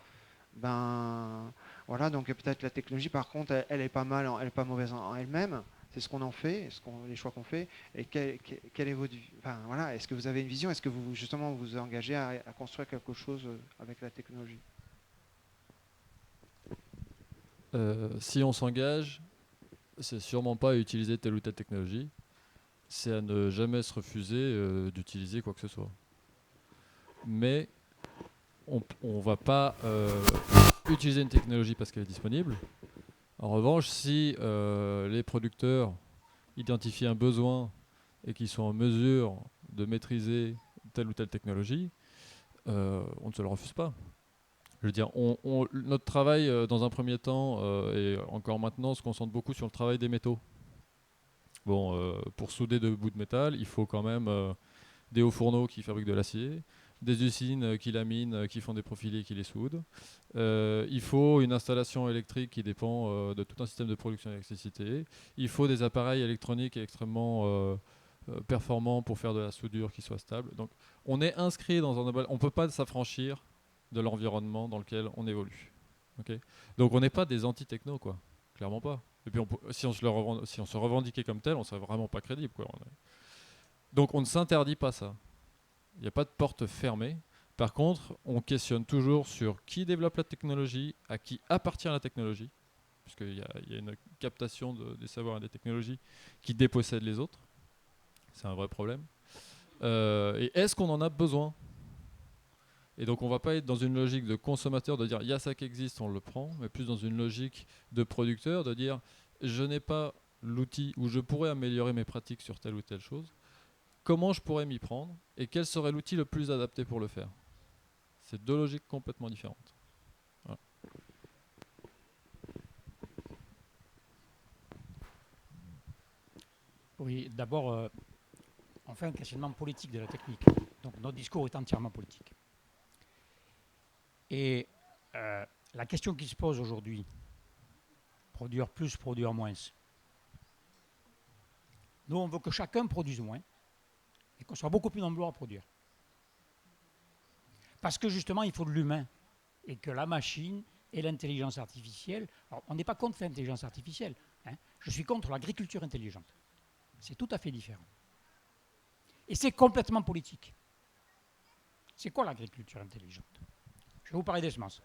Ben voilà, donc peut-être la technologie, par contre, elle est pas mal, elle est pas mauvaise en elle-même. C'est ce qu'on en fait, les choix qu'on fait. Et quel est votre, enfin, voilà, est-ce que vous avez une vision? Est-ce que vous justement vous engagez à construire quelque chose avec la technologie? Si on s'engage, c'est sûrement pas à utiliser telle ou telle technologie, c'est à ne jamais se refuser d'utiliser quoi que ce soit. Mais on va pas utiliser une technologie parce qu'elle est disponible. En revanche, si les producteurs identifient un besoin et qu'ils sont en mesure de maîtriser telle ou telle technologie, on ne se le refuse pas. Je veux dire, notre travail, dans un premier temps, et encore maintenant, se concentre beaucoup sur le travail des métaux. Bon, pour souder deux bouts de métal, il faut quand même des hauts fourneaux qui fabriquent de l'acier, des usines qui laminent, qui font des profilés, qui les soudent. Il faut une installation électrique qui dépend de tout un système de production d'électricité. Il faut des appareils électroniques extrêmement performants pour faire de la soudure qui soit stable. Donc, on est inscrit dans un... On ne peut pas s'affranchir de l'environnement dans lequel on évolue. Okay, donc on n'est pas des anti-techno, quoi. Clairement pas. Et puis si on se revendiquait comme tel, on serait vraiment pas crédible, quoi. Donc on ne s'interdit pas ça. Il n'y a pas de porte fermée. Par contre, on questionne toujours sur qui développe la technologie, à qui appartient la technologie, puisqu'il y a une captation des savoirs et des technologies qui dépossèdent les autres. C'est un vrai problème. Et est-ce qu'on en a besoin ? Et donc on ne va pas être dans une logique de consommateur, de dire il y a ça qui existe, on le prend, mais plus dans une logique de producteur, de dire je n'ai pas l'outil où je pourrais améliorer mes pratiques sur telle ou telle chose, comment je pourrais m'y prendre et quel serait l'outil le plus adapté pour le faire. C'est deux logiques complètement différentes. Voilà. Oui, d'abord, on fait un questionnement politique de la technique. Donc notre discours est entièrement politique. Et la question qui se pose aujourd'hui, produire plus, produire moins. Nous, on veut que chacun produise moins et qu'on soit beaucoup plus nombreux à produire. Parce que justement, il faut de l'humain et que la machine et l'intelligence artificielle... Alors, on n'est pas contre l'intelligence artificielle. Hein. Je suis contre l'agriculture intelligente. C'est tout à fait différent. Et c'est complètement politique. C'est quoi l'agriculture intelligente ? Je vais vous parler des semences.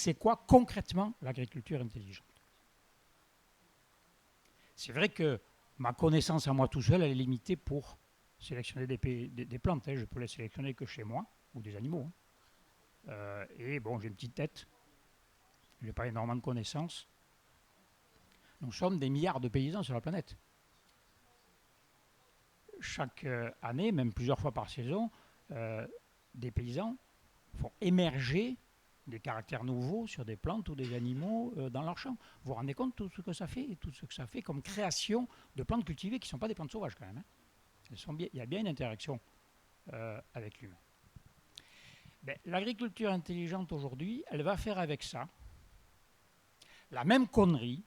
C'est quoi concrètement l'agriculture intelligente ? C'est vrai que ma connaissance à moi tout seul, elle est limitée pour sélectionner des plantes. Hein. Je peux les sélectionner que chez moi, ou des animaux. Hein. Et bon, j'ai une petite tête. Je n'ai pas énormément de connaissances. Nous sommes des milliards de paysans sur la planète. Chaque année, même plusieurs fois par saison, des paysans font émerger des caractères nouveaux sur des plantes ou des animaux dans leur champ. Vous vous rendez compte de tout ce que ça fait, et tout ce que ça fait comme création de plantes cultivées qui ne sont pas des plantes sauvages quand même. Hein. Il y a bien une interaction avec l'humain. L'agriculture intelligente aujourd'hui, elle va faire avec ça la même connerie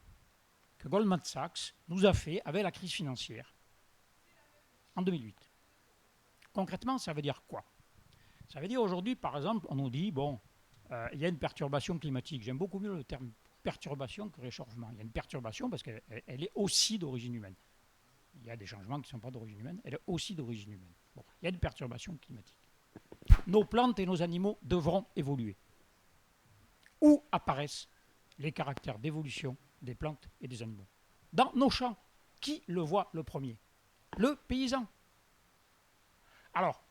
que Goldman Sachs nous a fait avec la crise financière en 2008. Concrètement, ça veut dire quoi ? Ça veut dire aujourd'hui, par exemple, on nous dit, bon, il y a une perturbation climatique. J'aime beaucoup mieux le terme perturbation que réchauffement. Il y a une perturbation parce qu'elle est aussi d'origine humaine. Il y a des changements qui ne sont pas d'origine humaine, elle est aussi d'origine humaine. Bon, il y a une perturbation climatique. Nos plantes et nos animaux devront évoluer. Où apparaissent les caractères d'évolution des plantes et des animaux ? Dans nos champs. Qui le voit le premier ? Le paysan. Alors,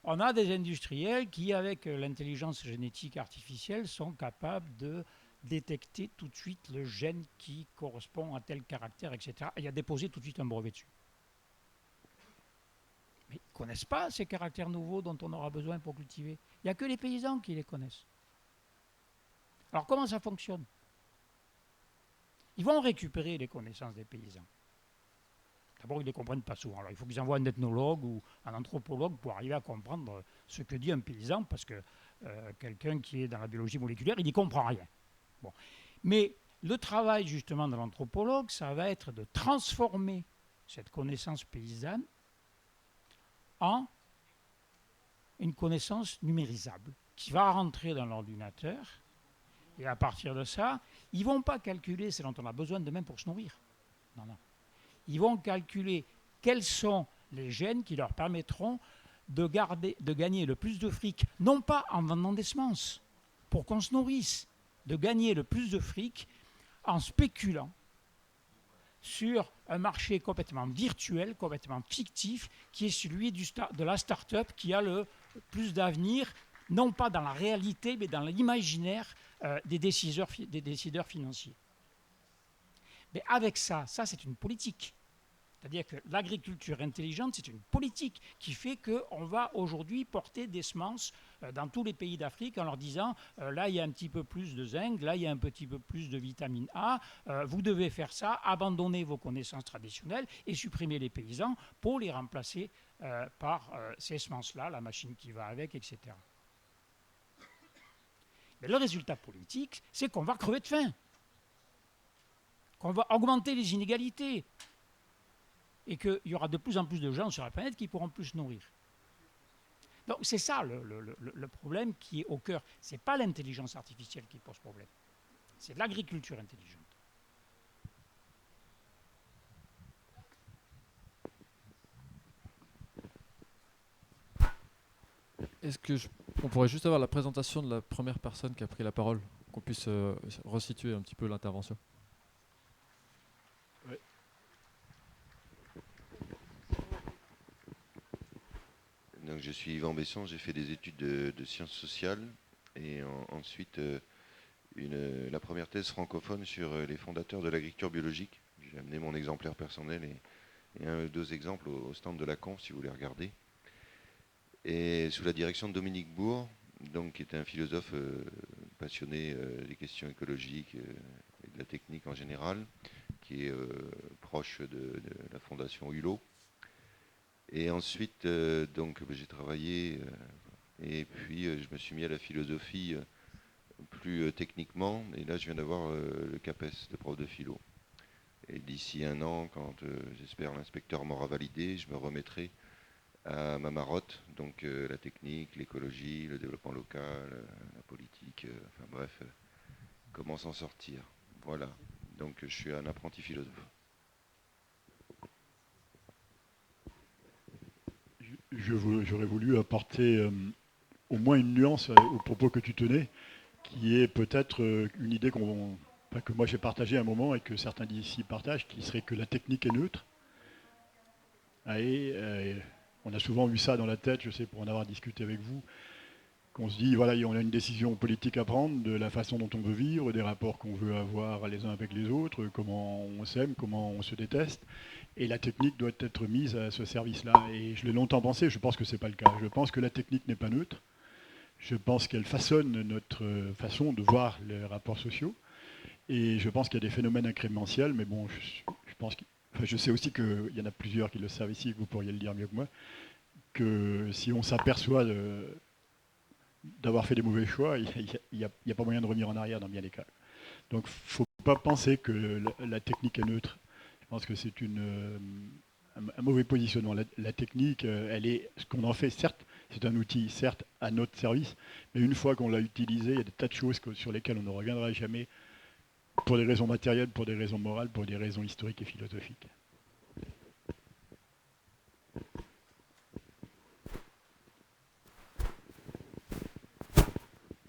on a des industriels qui, avec l'intelligence génétique artificielle, sont capables de détecter tout de suite le gène qui correspond à tel caractère, etc. Et à déposer tout de suite un brevet dessus. Mais ils ne connaissent pas ces caractères nouveaux dont on aura besoin pour cultiver. Il n'y a que les paysans qui les connaissent. Alors comment ça fonctionne ? Ils vont récupérer les connaissances des paysans. D'abord, ils ne les comprennent pas souvent. Alors, il faut qu'ils envoient un ethnologue ou un anthropologue pour arriver à comprendre ce que dit un paysan, parce que quelqu'un qui est dans la biologie moléculaire, il n'y comprend rien. Bon. Mais le travail, justement, de l'anthropologue, ça va être de transformer cette connaissance paysanne en une connaissance numérisable qui va rentrer dans l'ordinateur. Et à partir de ça, ils ne vont pas calculer ce dont on a besoin demain pour se nourrir. Non, non. Ils vont calculer quels sont les gènes qui leur permettront de gagner le plus de fric, non pas en vendant des semences, pour qu'on se nourrisse, de gagner le plus de fric en spéculant sur un marché complètement virtuel, complètement fictif, qui est celui de la start-up qui a le plus d'avenir, non pas dans la réalité, mais dans l'imaginaire des décideurs financiers. Mais avec ça c'est une politique. C'est-à-dire que l'agriculture intelligente, c'est une politique qui fait qu'on va aujourd'hui porter des semences dans tous les pays d'Afrique en leur disant là, il y a un petit peu plus de zinc, là, il y a un petit peu plus de vitamine A, vous devez faire ça, abandonner vos connaissances traditionnelles et supprimer les paysans pour les remplacer par ces semences-là, la machine qui va avec, etc. Mais le résultat politique, c'est qu'on va crever de faim, qu'on va augmenter les inégalités, et qu'il y aura de plus en plus de gens sur la planète qui pourront plus se nourrir. Donc c'est ça le problème qui est au cœur. Ce n'est pas l'intelligence artificielle qui pose problème, c'est l'agriculture intelligente. On pourrait juste avoir la présentation de la première personne qui a pris la parole, qu'on puisse resituer un petit peu l'intervention. Ouais. Donc, je suis Yvan Besson, j'ai fait des études de sciences sociales et ensuite la première thèse francophone sur les fondateurs de l'agriculture biologique. J'ai amené mon exemplaire personnel et un ou deux exemples au stand de la conf si vous voulez regarder. Et sous la direction de Dominique Bourg, donc, qui était un philosophe passionné des questions écologiques et de la technique en général, qui est proche de la fondation Hulot. Et ensuite, donc, j'ai travaillé et puis je me suis mis à la philosophie plus techniquement. Et là, je viens d'avoir le CAPES de prof de philo. Et d'ici un an, quand j'espère l'inspecteur m'aura validé, je me remettrai à ma marotte, donc la technique, l'écologie, le développement local, la politique, enfin bref, comment s'en sortir. Voilà, donc je suis un apprenti philosophe. J'aurais voulu apporter au moins une nuance au propos que tu tenais, qui est peut-être une idée que moi j'ai partagée à un moment et que certains d'ici partagent, qui serait que la technique est neutre. On a souvent vu ça dans la tête, je sais pour en avoir discuté avec vous, qu'on se dit, voilà, on a une décision politique à prendre de la façon dont on veut vivre, des rapports qu'on veut avoir les uns avec les autres, comment on s'aime, comment on se déteste. Et la technique doit être mise à ce service-là. Et je l'ai longtemps pensé, je pense que ce n'est pas le cas. Je pense que la technique n'est pas neutre. Je pense qu'elle façonne notre façon de voir les rapports sociaux. Et je pense qu'il y a des phénomènes incrémentiels, mais bon, je sais aussi qu'il y en a plusieurs qui le savent ici, que vous pourriez le dire mieux que moi, que si on s'aperçoit d'avoir fait des mauvais choix, il n'y a pas moyen de revenir en arrière dans bien des cas. Donc il ne faut pas penser que la technique est neutre. Je pense que c'est un mauvais positionnement. La technique, elle est ce qu'on en fait, certes, c'est un outil, certes, à notre service, mais une fois qu'on l'a utilisé, il y a des tas de choses sur lesquelles on ne reviendra jamais, pour des raisons matérielles, pour des raisons morales, pour des raisons historiques et philosophiques.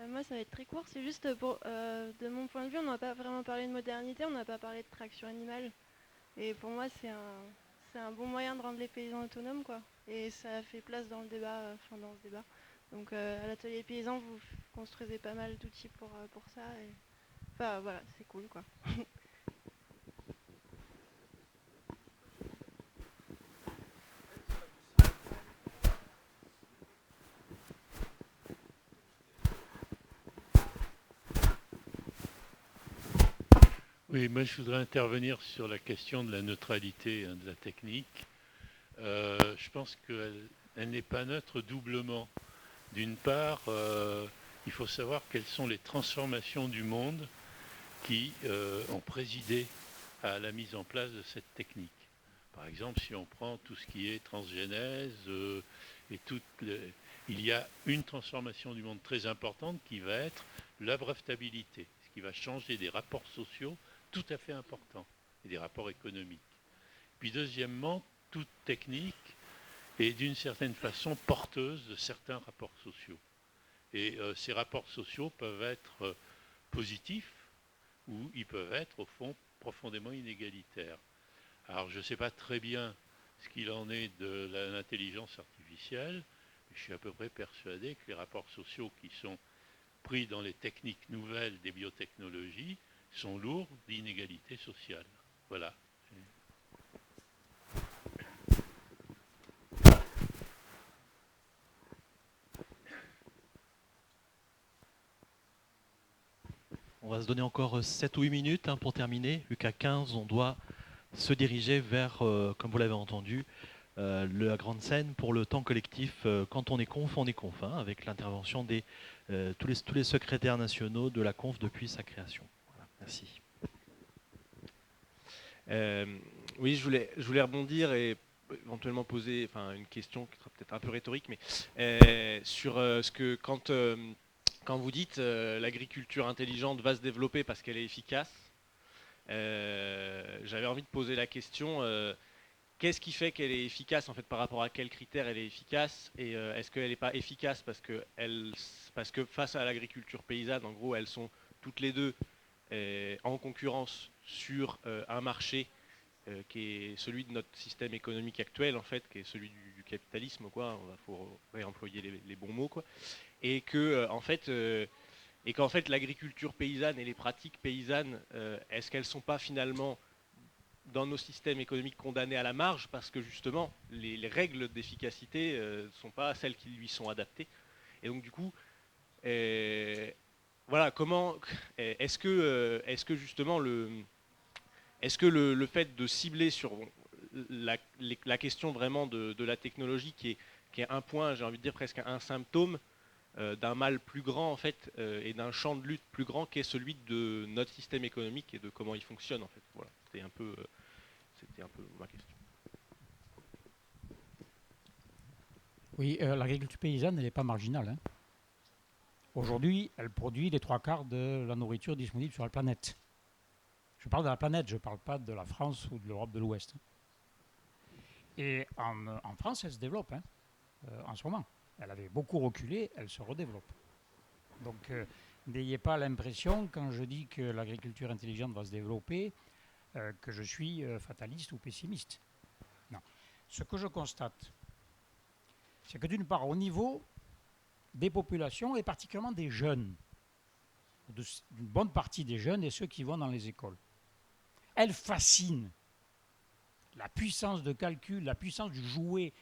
Moi, ça va être très court. C'est juste pour, de mon point de vue, on n'a pas vraiment parlé de modernité, on n'a pas parlé de traction animale. Et pour moi, c'est un bon moyen de rendre les paysans autonomes, quoi. Et ça fait place dans le débat, dans ce débat. Donc, à l'atelier paysan, vous construisez pas mal d'outils pour ça. Et... Enfin, voilà, c'est cool, quoi. Oui, moi je voudrais intervenir sur la question de la neutralité de la technique. Je pense qu'elle n'est pas neutre doublement. D'une part, il faut savoir quelles sont les transformations du monde qui ont présidé à la mise en place de cette technique. Par exemple, si on prend tout ce qui est transgénèse, il y a une transformation du monde très importante qui va être la brevetabilité, ce qui va changer des rapports sociaux tout à fait importants et des rapports économiques. Puis deuxièmement, toute technique est d'une certaine façon porteuse de certains rapports sociaux. Et ces rapports sociaux peuvent être positifs ou ils peuvent être au fond profondément inégalitaires. Alors je ne sais pas très bien ce qu'il en est de l'intelligence artificielle, mais je suis à peu près persuadé que les rapports sociaux qui sont pris dans les techniques nouvelles des biotechnologies sont lourds d'inégalités sociales. Voilà. On va se donner encore 7 ou 8 minutes pour terminer, vu qu'à 15, on doit se diriger vers, comme vous l'avez entendu, la grande scène pour le temps collectif. Quand on est conf, avec l'intervention de tous les secrétaires nationaux de la conf depuis sa création. Voilà, merci. Oui, je voulais rebondir et éventuellement poser une question qui sera peut-être un peu rhétorique, mais sur ce que quand vous dites l'agriculture intelligente va se développer parce qu'elle est efficace, j'avais envie de poser la question qu'est-ce qui fait qu'elle est efficace en fait par rapport à quels critères elle est efficace et est-ce qu'elle n'est pas efficace parce que face à l'agriculture paysanne, en gros, elles sont toutes les deux en concurrence sur un marché qui est celui de notre système économique actuel en fait, qui est celui du capitalisme quoi. Il faut réemployer les bons mots quoi, et que qu'en fait l'agriculture paysanne et les pratiques paysannes, est-ce qu'elles sont pas finalement dans nos systèmes économiques condamnés à la marge parce que justement les règles d'efficacité ne sont pas celles qui lui sont adaptées. Et donc du coup, voilà, comment est-ce que justement le fait de cibler sur la question vraiment de la technologie qui est un point, j'ai envie de dire presque un symptôme d'un mal plus grand en fait et d'un champ de lutte plus grand qui est celui de notre système économique et de comment il fonctionne en fait. Voilà, c'était un peu ma question. Oui, l'agriculture paysanne, elle n'est pas marginale. Hein. Aujourd'hui, elle produit les 3/4 de la nourriture disponible sur la planète. Je parle de la planète, je ne parle pas de la France ou de l'Europe de l'Ouest. Et en France, elle se développe en ce moment. Elle avait beaucoup reculé, elle se redéveloppe. Donc, n'ayez pas l'impression, quand je dis que l'agriculture intelligente va se développer, que je suis fataliste ou pessimiste. Non. Ce que je constate, c'est que d'une part, au niveau des populations, et particulièrement des jeunes, d'une bonne partie des jeunes et ceux qui vont dans les écoles, elle fascine. La puissance de calcul, la puissance du jouet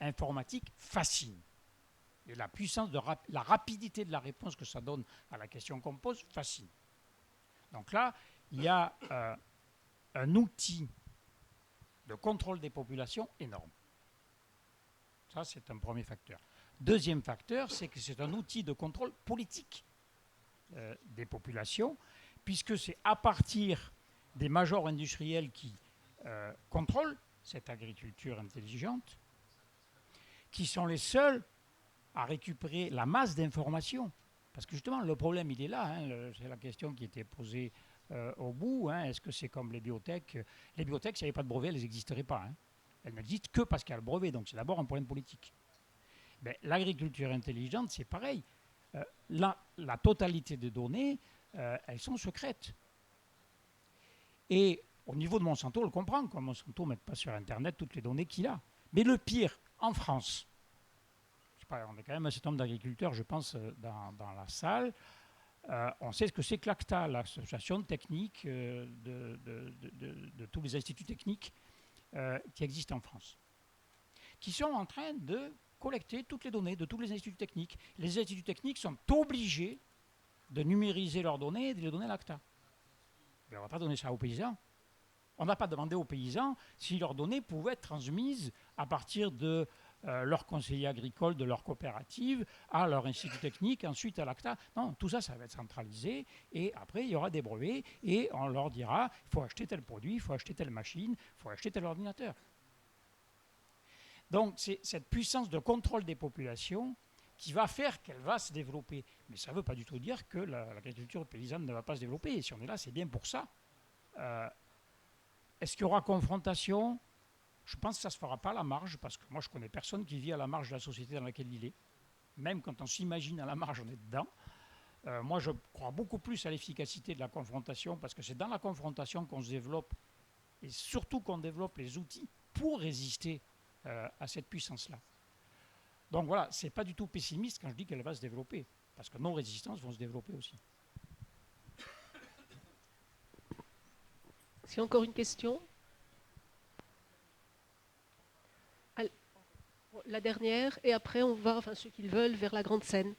informatique fascine. Et la puissance la rapidité de la réponse que ça donne à la question qu'on pose fascine. Donc là, il y a un outil de contrôle des populations énorme. Ça, c'est un premier facteur. Deuxième facteur, c'est que c'est un outil de contrôle politique des populations, puisque c'est à partir des majors industriels qui contrôlent cette agriculture intelligente, qui sont les seuls à récupérer la masse d'informations. Parce que justement, le problème, il est là. C'est la question qui était posée au bout. Est-ce que c'est comme les biotech? Les biotech, s'il n'y avait pas de brevet, elles n'existeraient pas. Elles n'existent que parce qu'il y a le brevet. Donc c'est d'abord un problème politique. L'agriculture intelligente, c'est pareil. La totalité des données, elles sont secrètes. Et au niveau de Monsanto, on le comprend. Quoi. Monsanto ne met pas sur Internet toutes les données qu'il a. Mais le pire, en France, on est quand même un certain nombre d'agriculteurs, je pense, dans la salle. On sait ce que c'est que l'ACTA, l'association technique de tous les instituts techniques qui existent en France, qui sont en train de collecter toutes les données de tous les instituts techniques. Les instituts techniques sont obligés de numériser leurs données et de les donner à l'ACTA. Mais on ne va pas donner ça aux paysans. On n'a pas demandé aux paysans si leurs données pouvaient être transmises à partir de leur conseiller agricole, de leur coopérative, à leur institut technique, ensuite à l'ACTA. Non, tout ça, ça va être centralisé. Et après, il y aura des brevets et on leur dira, il faut acheter tel produit, il faut acheter telle machine, il faut acheter tel ordinateur. Donc, c'est cette puissance de contrôle des populations qui va faire qu'elle va se développer. Mais ça ne veut pas du tout dire que l'agriculture paysanne ne va pas se développer. Et si on est là, c'est bien pour ça. Est-ce qu'il y aura confrontation ? Je pense que ça ne se fera pas à la marge, parce que moi, je ne connais personne qui vit à la marge de la société dans laquelle il est. Même quand on s'imagine à la marge, on est dedans. Moi, je crois beaucoup plus à l'efficacité de la confrontation, parce que c'est dans la confrontation qu'on se développe, et surtout qu'on développe les outils pour résister à cette puissance-là. Donc voilà, ce n'est pas du tout pessimiste quand je dis qu'elle va se développer, parce que nos résistances vont se développer aussi. Est-ce qu'il y a encore une question ? La dernière, et après on va, enfin ceux qui le veulent, vers la grande scène.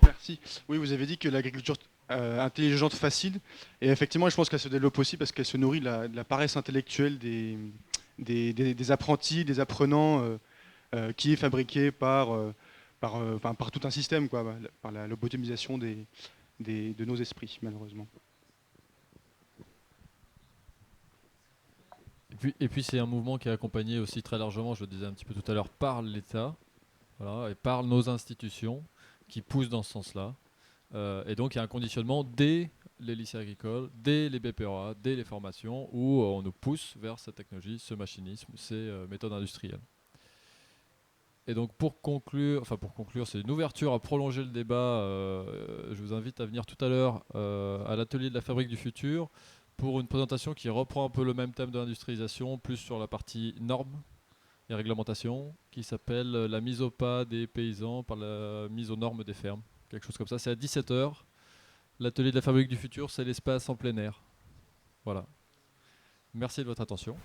Merci. Oui, vous avez dit que l'agriculture intelligente fascine, et effectivement, je pense qu'elle se développe aussi parce qu'elle se nourrit de la paresse intellectuelle des apprentis, des apprenants, qui est fabriquée par tout un système, quoi, par la lobotomisation de nos esprits, malheureusement. Et puis c'est un mouvement qui est accompagné aussi très largement, je le disais un petit peu tout à l'heure, par l'État, voilà, et par nos institutions qui poussent dans ce sens-là. Et donc il y a un conditionnement dès les lycées agricoles, dès les BPRA, dès les formations, où on nous pousse vers cette technologie, ce machinisme, ces méthodes industrielles. Et donc pour conclure, c'est une ouverture à prolonger le débat. Je vous invite à venir tout à l'heure à l'atelier de la fabrique du futur pour une présentation qui reprend un peu le même thème de l'industrialisation, plus sur la partie normes et réglementation, qui s'appelle la mise au pas des paysans par la mise aux normes des fermes. Quelque chose comme ça, c'est à 17h. L'atelier de la fabrique du futur, c'est l'espace en plein air. Voilà. Merci de votre attention.